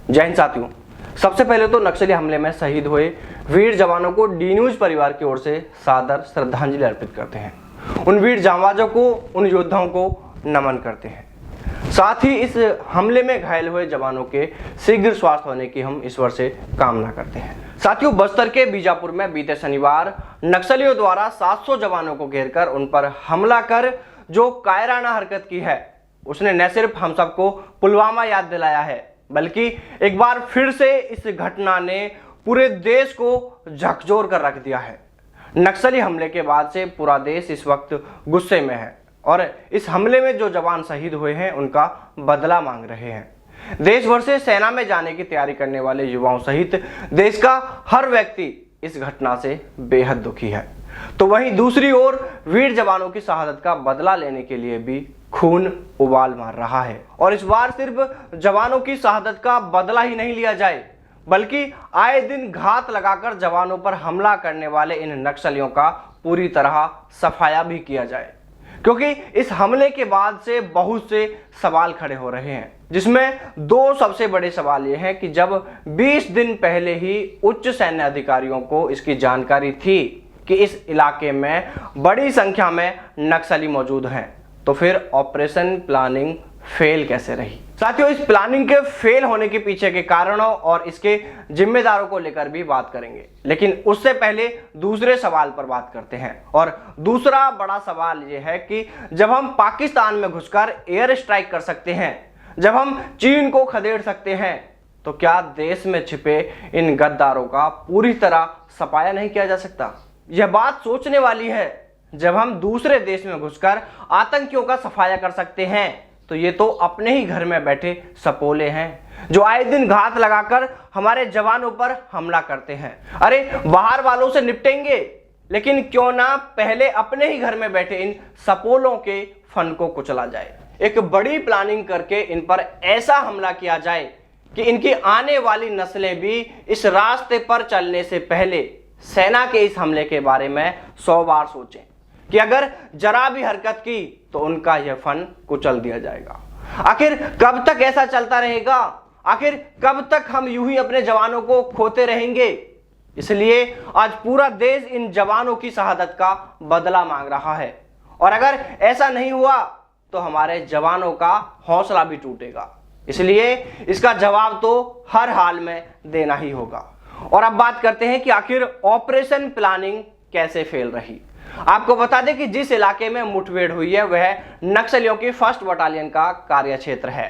जय हिंद साथियों। सबसे पहले तो नक्सली हमले में शहीद हुए वीर जवानों को डी न्यूज परिवार की ओर से सादर श्रद्धांजलि अर्पित करते हैं। उन वीर जांबाजों को, उन योद्धाओं को नमन करते हैं। साथ ही इस हमले में घायल हुए जवानों के शीघ्र स्वास्थ्य होने की हम ईश्वर से कामना करते हैं। साथियों, बस्तर के बीजापुर में बीते शनिवार नक्सलियों द्वारा 700 जवानों को घेरकर उन पर हमला कर जो कायराना हरकत की है, उसने न सिर्फ हम सबको पुलवामा याद दिलाया है, बल्कि एक बार फिर से इस घटना ने पूरे देश को झकझोर कर रख दिया है। नक्सली हमले के बाद से पूरा देश इस वक्त गुस्से में है और इस हमले में जो जवान शहीद हुए हैं उनका बदला मांग रहे हैं। देश भर से सेना में जाने की तैयारी करने वाले युवाओं सहित देश का हर व्यक्ति इस घटना से बेहद दुखी है। तो वहीं दूसरी ओर वीर जवानों की शहादत का बदला लेने के लिए भी खून उबाल मार रहा है। और इस बार सिर्फ जवानों की शहादत का बदला ही नहीं लिया जाए, बल्कि आए दिन घात लगाकर जवानों पर हमला करने वाले इन नक्सलियों का पूरी तरह सफाया भी किया जाए। क्योंकि इस हमले के बाद से बहुत से सवाल खड़े हो रहे हैं, जिसमें दो सबसे बड़े सवाल ये हैं कि जब 20 दिन पहले ही उच्च सैन्य अधिकारियों को इसकी जानकारी थी कि इस इलाके में बड़ी संख्या में नक्सली मौजूद हैं, तो फिर ऑपरेशन प्लानिंग फेल कैसे रही। साथियों, इस प्लानिंग के फेल होने के पीछे के कारणों और इसके जिम्मेदारों को लेकर भी बात करेंगे, लेकिन उससे पहले दूसरे सवाल पर बात करते हैं। और दूसरा बड़ा सवाल यह है कि जब हम पाकिस्तान में घुसकर एयर स्ट्राइक कर सकते हैं, जब हम चीन को खदेड़ सकते हैं, तो क्या देश में छिपे इन गद्दारों का पूरी तरह सफाया नहीं किया जा सकता? यह बात सोचने वाली है। जब हम दूसरे देश में घुसकर आतंकियों का सफाया कर सकते हैं, तो ये तो अपने ही घर में बैठे सपोले हैं जो आए दिन घात लगाकर हमारे जवानों पर हमला करते हैं। अरे, बाहर वालों से निपटेंगे, लेकिन क्यों ना पहले अपने ही घर में बैठे इन सपोलों के फन को कुचला जाए। एक बड़ी प्लानिंग करके इन पर ऐसा हमला किया जाए कि इनकी आने वाली नस्लें भी इस रास्ते पर चलने से पहले सेना के इस हमले के बारे में 100 बार सोचें कि अगर जरा भी हरकत की तो उनका यह फन कुचल दिया जाएगा। आखिर कब तक ऐसा चलता रहेगा? आखिर कब तक हम यूं ही अपने जवानों को खोते रहेंगे? इसलिए आज पूरा देश इन जवानों की शहादत का बदला मांग रहा है। और अगर ऐसा नहीं हुआ तो हमारे जवानों का हौसला भी टूटेगा। इसलिए इसका जवाब तो हर हाल में देना ही होगा। और अब बात करते हैं कि आखिर ऑपरेशन प्लानिंग कैसे फेल रही। आपको बता दें कि जिस इलाके में मुठभेड़ हुई है वह नक्सलियों की 1st बटालियन का कार्य क्षेत्र है।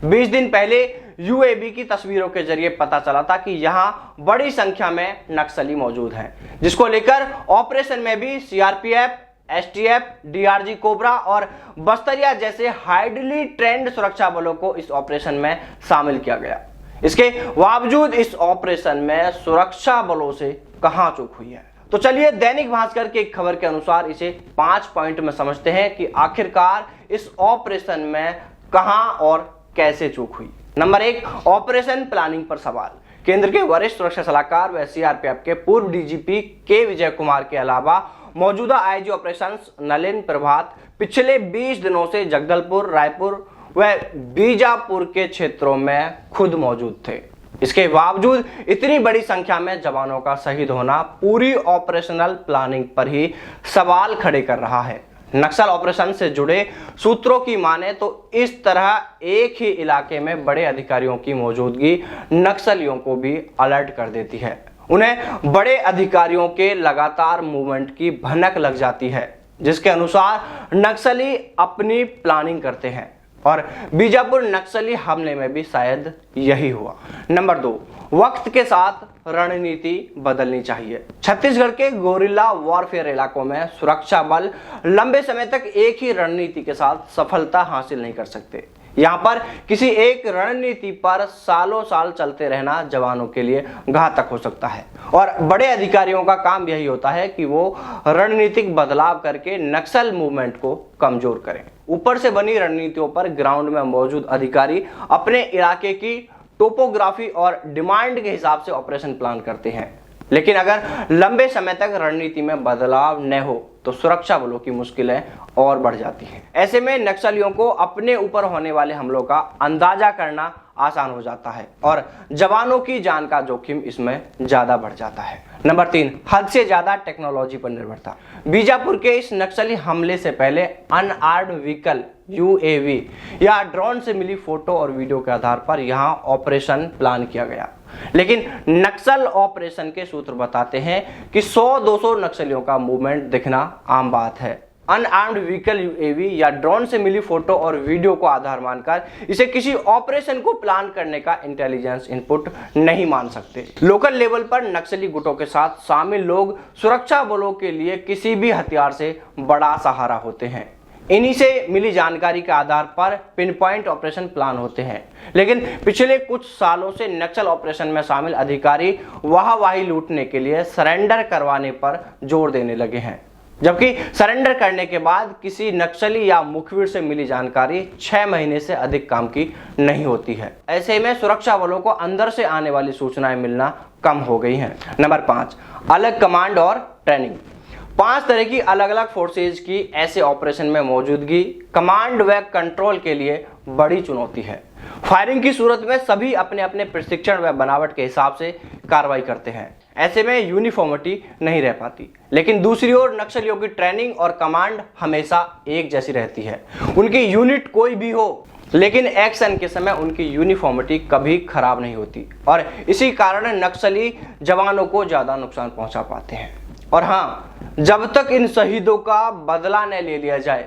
20 दिन पहले यूएवी की तस्वीरों के जरिए पता चला था कि यहां बड़ी संख्या में नक्सली मौजूद हैं, जिसको लेकर ऑपरेशन में भी सीआरपीएफ, एसटीएफ, डीआरजी कोबरा और बस्तरिया जैसे हाईली ट्रेंड सुरक्षा बलों को इस ऑपरेशन में शामिल किया गया। इसके बावजूद इस ऑपरेशन में सुरक्षा बलों से कहां चूक हुई है? तो चलिए दैनिक भास्कर की एक खबर के अनुसार इसे 5 पॉइंट में समझते हैं कि आखिरकार इस ऑपरेशन में कहां और कैसे चूक हुई। नंबर 1, ऑपरेशन प्लानिंग पर सवाल। केंद्र के वरिष्ठ सुरक्षा सलाहकार व सीआरपीएफ के पूर्व डीजीपी के विजय कुमार के अलावा मौजूदा आईजी ऑपरेशंस नलिन प्रभात पिछले 20 दिनों से जगदलपुर, रायपुर व बीजापुर के क्षेत्रों में खुद मौजूद थे। इसके बावजूद इतनी बड़ी संख्या में जवानों का शहीद होना पूरी ऑपरेशनल प्लानिंग पर ही सवाल खड़े कर रहा है। नक्सल ऑपरेशन से जुड़े सूत्रों की माने तो इस तरह एक ही इलाके में बड़े अधिकारियों की मौजूदगी नक्सलियों को भी अलर्ट कर देती है। उन्हें बड़े अधिकारियों के लगातार मूवमेंट की भनक लग जाती है, जिसके अनुसार नक्सली अपनी प्लानिंग करते हैं। और बीजापुर नक्सली हमले में भी शायद यही हुआ। नंबर 2, वक्त के साथ रणनीति बदलनी चाहिए। छत्तीसगढ़ के गोरिल्ला वॉरफेयर इलाकों में सुरक्षा बल लंबे समय तक एक ही रणनीति के साथ सफलता हासिल नहीं कर सकते। यहाँ पर किसी एक रणनीति पर सालों साल चलते रहना जवानों के लिए घातक हो सकता है। और बड़े अधिकारियों का काम यही होता है कि वो रणनीतिक बदलाव करके नक्सल मूवमेंट को कमजोर करें। ऊपर से बनी रणनीतियों पर ग्राउंड में मौजूद अधिकारी अपने इलाके की टोपोग्राफी और डिमांड के हिसाब से ऑपरेशन प्लान करते हैं। लेकिन अगर लंबे समय तक रणनीति में बदलाव न हो तो सुरक्षा बलों की मुश्किलें और बढ़ जाती हैं। ऐसे में नक्सलियों को अपने ऊपर होने वाले हमलों का अंदाजा करना आसान हो जाता है और जवानों की जान का जोखिम इसमें ज्यादा बढ़ जाता है। नंबर 3, हद से ज्यादा टेक्नोलॉजी पर निर्भरता। बीजापुर के इस नक्सली हमले से पहले अनआर्म्ड व्हीकल यूएवी या ड्रोन से मिली फोटो और वीडियो के आधार पर यहां ऑपरेशन प्लान किया गया, लेकिन नक्सल ऑपरेशन के सूत्र बताते हैं कि 100-200 नक्सलियों का मूवमेंट दिखना आम बात है। अनआर्म्ड व्हीकल यूएवी या ड्रोन से मिली फोटो और वीडियो को आधार मानकर इसे किसी ऑपरेशन को प्लान करने का इंटेलिजेंस इनपुट नहीं मान सकते। लोकल लेवल पर नक्सली गुटों के साथ शामिल लोग सुरक्षा बलों के लिए किसी भी हथियार से बड़ा सहारा होते हैं। इन्हीं से मिली जानकारी के आधार पर पिन पॉइंट ऑपरेशन प्लान होते हैं, लेकिन पिछले कुछ सालों से नक्सल ऑपरेशन में शामिल अधिकारी वाहवाही लूटने के लिए सरेंडर करवाने पर जोर देने लगे हैं, जबकि सरेंडर करने के बाद किसी नक्सली या मुखबिर से मिली जानकारी 6 महीने से अधिक काम की नहीं होती है। ऐसे में सुरक्षा बलों को अंदर से आने वाली सूचनाएं मिलना कम हो गई हैं। नंबर 5, अलग कमांड और ट्रेनिंग। 5 तरह की अलग अलग फोर्सेज की ऐसे ऑपरेशन में मौजूदगी कमांड व कंट्रोल के लिए बड़ी चुनौती है। फायरिंग की सूरत में सभी अपने अपने प्रशिक्षण व बनावट के हिसाब से कार्रवाई करते हैं। ऐसे में यूनिफॉर्मिटी नहीं रह पाती, लेकिन दूसरी ओर नक्सलियों की ट्रेनिंग और कमांड हमेशा एक जैसी रहती है। उनकी यूनिट कोई भी हो, लेकिन एक्शन के समय उनकी यूनिफॉर्मिटी कभी खराब नहीं होती और इसी कारण नक्सली जवानों को ज्यादा नुकसान पहुंचा पाते हैं। और हाँ, जब तक इन शहीदों का बदला न ले लिया जाए,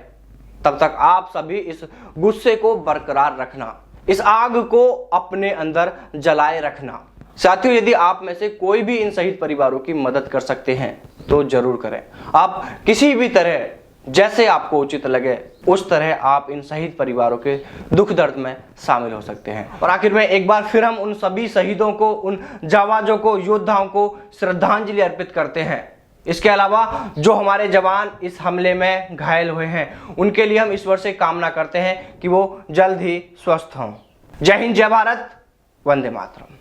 तब तक आप सभी इस गुस्से को बरकरार रखना, इस आग को अपने अंदर जलाए रखना। साथियों, यदि आप में से कोई भी इन शहीद परिवारों की मदद कर सकते हैं तो जरूर करें। आप किसी भी तरह, जैसे आपको उचित लगे, उस तरह आप इन शहीद परिवारों के दुख दर्द में शामिल हो सकते हैं। और आखिर में एक बार फिर हम उन सभी शहीदों को, उन जाबाजों को, योद्धाओं को श्रद्धांजलि अर्पित करते हैं। इसके अलावा जो हमारे जवान इस हमले में घायल हुए हैं, उनके लिए हम ईश्वर से कामना करते हैं कि वो जल्द ही स्वस्थ हों। जय हिंद, जय भारत, वंदे मातरम।